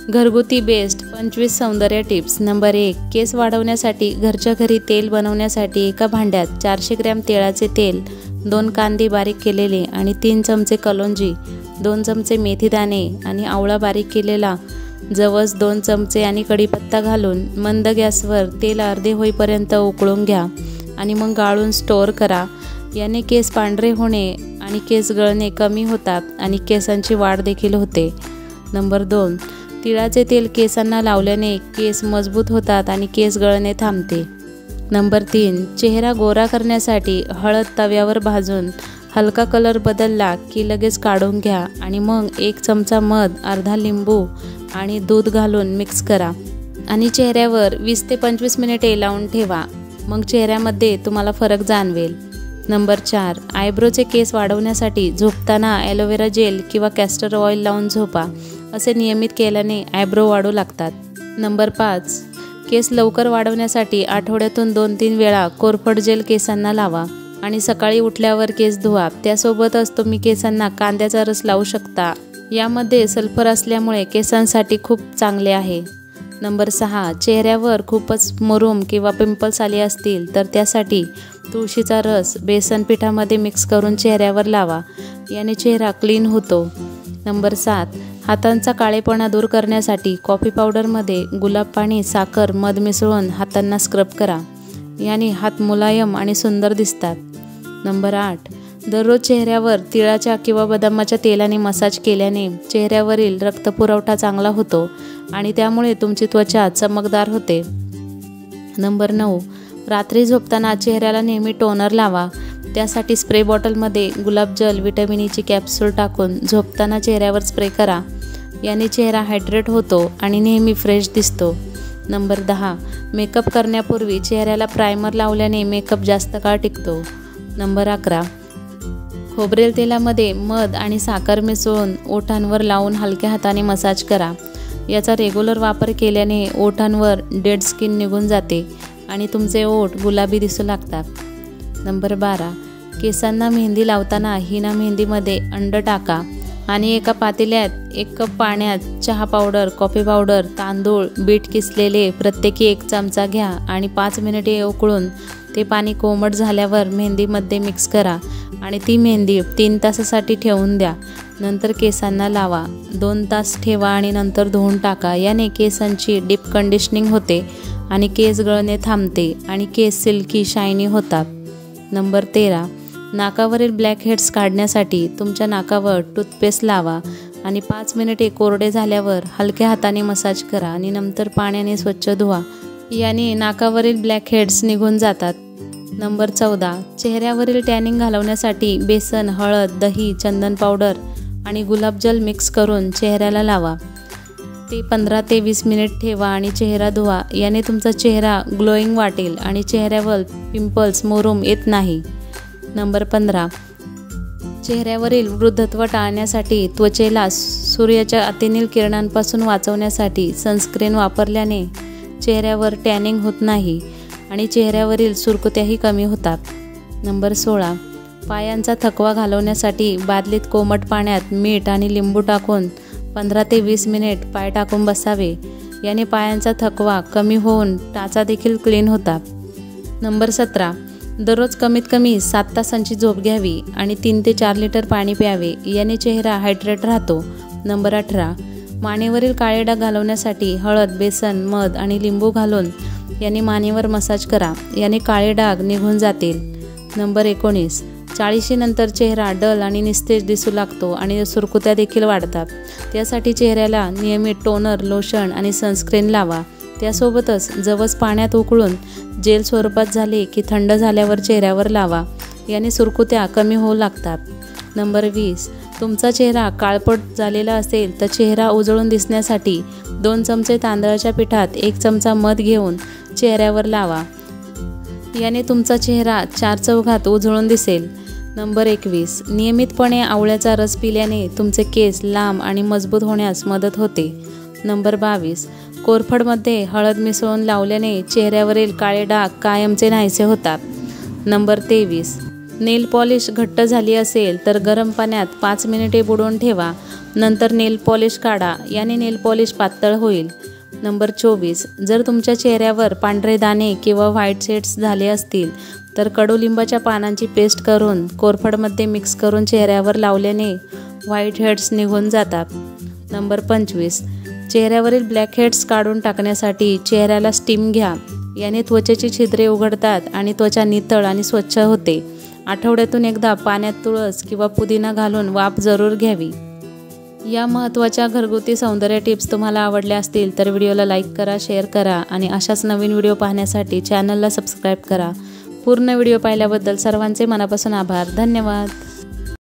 घरगुती बेस्ट 25 सौंदर्य tips. Number 1. केस वाढवण्यासाठी घरच्या घरी तेल बनवण्यासाठी एका भांड्यात 400 ग्रॅम तिळाचे तेल, 2 कांदे बारीक केलेले आणि 3 चमचे कलोंजी, 2 चमचे मेथीदाणे आणि आवळा बारीक केलेला, जवस 2 चमचे आणि कढीपत्ता घालून मंद गॅसवर तेल अर्धे होईपर्यंत उकळून घ्या आणि मग गाळून स्टोअर करा. याने केस पांढरे होणे आणि केस गळणे कमी होतात आणि केसांची वाढ देखील होते. नंबर 2. तिळाचे तेल केसांना लावल्याने केस मजबूत होतात आणि केस गळणे थांबते. नंबर 3. चेहरा गोरा करण्यासाठी हळद तव्यावर भाजून हलका कलर बदलला की लगेच काढून घ्या आणि मग 1 चमचा मध, अर्धा लिंबू आणि दूध घालून मिक्स करा आणि चेहऱ्यावर 20 ते 25 मिनिटे लावून ठेवा. मग चेहऱ्यामध्ये तुम्हाला फरक जाणवेल. नंबर 4. आयब्रोचे केस वाढवण्यासाठी झोपताना ॲलोवेरा जेल किंवा कॅस्टर ऑइल लावून झोपा. असे नियमित केल्याने आयब्रो वाढू लागतात. नंबर 5. केस लवकर वाढवण्यासाठी आठवड्यातून 2-3 वेळा कोरफड जेल केसांना लावा आणि सकाळी उठल्यावर केस धुवा. त्यासोबतच तुम्ही केसांना कांद्याचा रस लावू शकता. यामध्ये सल्फर असल्यामुळे केसांसाठी खूप चांगले आहे. नंबर 6. चेहऱ्यावर खूपच मुरूम किंवा पिंपल्स आले असतील तर त्यासाठी तुळशीचा रस बेसन पिठामध्ये मिक्स करून चेहऱ्यावर लावा. याने चेहरा क्लीन होतो. नंबर 7. हातांचा काळेपणा दूर करण्यासाठी कॉफी पावडरमध्ये गुलाब पाणी, साखर, मध मिसळून हातांना स्क्रब करा. याने हात मुलायम आणि सुंदर दिसतात. नंबर 8. दररोज चेहऱ्यावर तिळाच्या किंवा बदामाच्या तेलाने मसाज केल्याने चेहऱ्यावरील रक्तपुरवठा चांगला होतो आणि त्यामुळे तुमची त्वचा चमकदार होते. नंबर 9. रात्री झोपताना चेहऱ्याला नेहमी टोनर लावा. त्यासाठी स्प्रे बॉटलमध्ये गुलाबजल, व्हिटॅमिन ईची कॅप्सूल टाकून झोपताना चेहऱ्यावर स्प्रे करा. याने चेहरा हायड्रेट होतो आणि नेहमी फ्रेश दिसतो. नंबर 10. मेकअप करण्यापूर्वी चेहऱ्याला प्रायमर लावल्याने मेकअप जास्त काळ टिकतो. नंबर 11. खोबरेल तेलामध्ये मध आणि साखर मिसळून ओठांवर लावून हलक्या हाताने मसाज करा. याचा रेग्युलर वापर केल्याने ओठांवर डेड स्किन निघून जाते आणि तुमचे ओठ गुलाबी दिसू लागतात. नंबर 12. केसांना मेहंदी लावताना हिना मेहंदीमध्ये अंड टाका आणि एका पातेल्यात 1 कप पाण्यात चहा पावडर, कॉफी पावडर, तांदूळ, बीट किसलेले प्रत्येकी 1 चमचा घ्या आणि 5 मिनिटे उकळून ते पाणी कोमट झाल्यावर मेहंदीमध्ये मिक्स करा आणि ती मेहंदी 3 तासासाठी ठेवून द्या. नंतर केसांना लावा. 2 तास ठेवा आणि नंतर धुवून टाका. याने केसांची डीप कंडिशनिंग होते आणि केस गळणे थांबते आणि केस सिल्की शायनी होतात. नंबर 13. नाकावरील ब्लॅक हेड्स काढण्यासाठी तुमच्या नाकावर टूथपेस्ट लावा आणि 5 मिनिटे कोरडे झाल्यावर हलक्या हाताने मसाज करा आणि नंतर पाण्याने स्वच्छ धुवा. याने नाकावरील ब्लॅक हेड्स निघून जातात. नंबर 14. चेहऱ्यावरील टॅनिंग घालवण्यासाठी बेसन, हळद, दही, चंदन पावडर आणि गुलाबजल मिक्स करून चेहऱ्याला लावा. ते 15 ते 20 मिनिट ठेवा आणि चेहरा धुवा. याने तुमचा चेहरा ग्लोईंग वाटेल आणि चेहऱ्यावर पिंपल्स, मुरूम येत नाही. नंबर 15. चेहऱ्यावरील वृद्धत्व टाळण्यासाठी त्वचेला सूर्याच्या अतिनील किरणांपासून वाचवण्यासाठी सनस्क्रीन वापरल्याने चेहऱ्यावर टॅनिंग होत नाही आणि चेहऱ्यावरील सुरकुत्याही कमी होतात. नंबर 16. पायांचा थकवा घालवण्यासाठी बादलीत कोमट पाण्यात मीठ आणि लिंबू टाकून 15 ते 20 मिनिट पाय टाकून बसावे. याने पायांचा थकवा कमी होऊन टाचा देखील क्लीन होतात. नंबर 17. दररोज कमीत कमी 7 तासांची झोप घ्यावी आणि 3 ते 4 लिटर पाणी प्यावे. याने चेहरा हायड्रेट राहतो. नंबर 18. मानेवरील काळे डाग घालवण्यासाठी हळद, बेसन, मध आणि लिंबू घालून याने मानेवर मसाज करा. याने काळे डाग निघून जातील. नंबर 19. 40 नंतर चेहरा डल आणि निस्तेज दिसू लागतो आणि सुरकुत्या देखील वाढतात. त्यासाठी चेहऱ्याला नियमित टोनर, लोशन आणि सनस्क्रीन लावा. त्यासोबतच जवस पाण्यात उकळून जेल स्वरूपात झाले की थंड झाल्यावर चेहऱ्यावर लावा. याने सुरकुत्या कमी होऊ लागतात. नंबर 20. तुमचा चेहरा काळपट झालेला असेल तर चेहरा उजळून दिसण्यासाठी 2 चमचे तांदळाच्या पिठात 1 चमचा मध घेऊन चेहऱ्यावर लावा. याने तुमचा चेहरा 4 चौघात उजळून दिसेल. नंबर 21. नियमितपणे आवळ्याचा रस पिल्याने तुमचे केस लांब आणि मजबूत होण्यास मदत होते. नंबर 22. कोरफडमध्ये हळद मिसळून लावल्याने चेहऱ्यावरील काळे डाग कायमचे नाहीसे होतात. नंबर 23. नेल पॉलिश घट्ट झाली असेल तर गरम पाण्यात 5 मिनिटे बुडवून ठेवा, नंतर नेल पॉलिश काढा, याने नेल पॉलिश पातळ होईल। नंबर 24, जर तुमच्या चेहऱ्यावर पांढरे दाणे किंवा व्हाईट शेड्स झाले असतील तर कडुलिंबाच्या पानांची पेस्ट करून कोरफडमध्ये मिक्स करून चेहऱ्यावर लावल्याने व्हाईट हेड्स निघून जातात। नंबर 25, चेहऱ्यावरील ब्लॅक हेड्स काढून टाकण्यासाठी चेहऱ्याला स्टीम घ्या, याने त्वचेची छिद्रे उघडतात आणि त्वचा नितळ आणि स्वच्छ होते। आठवड्यातून एकदा पाण्यात तुळस किंवा पुदिना घालून वाफ जरूर घ्यावी। या महत्त्वाच्या घरगुती सौंदर्य टिप्स तुम्हाला आवडल्या असतील तर व्हिडिओला लाईक करा, शेअर करा आणि अशाच नवीन व्हिडिओ पाहण्यासाठी चॅनलला सबस्क्राईब करा। पूर्ण व्हिडिओ पाहिल्याबद्दल सर्वांचे मनापासून आभार। धन्यवाद।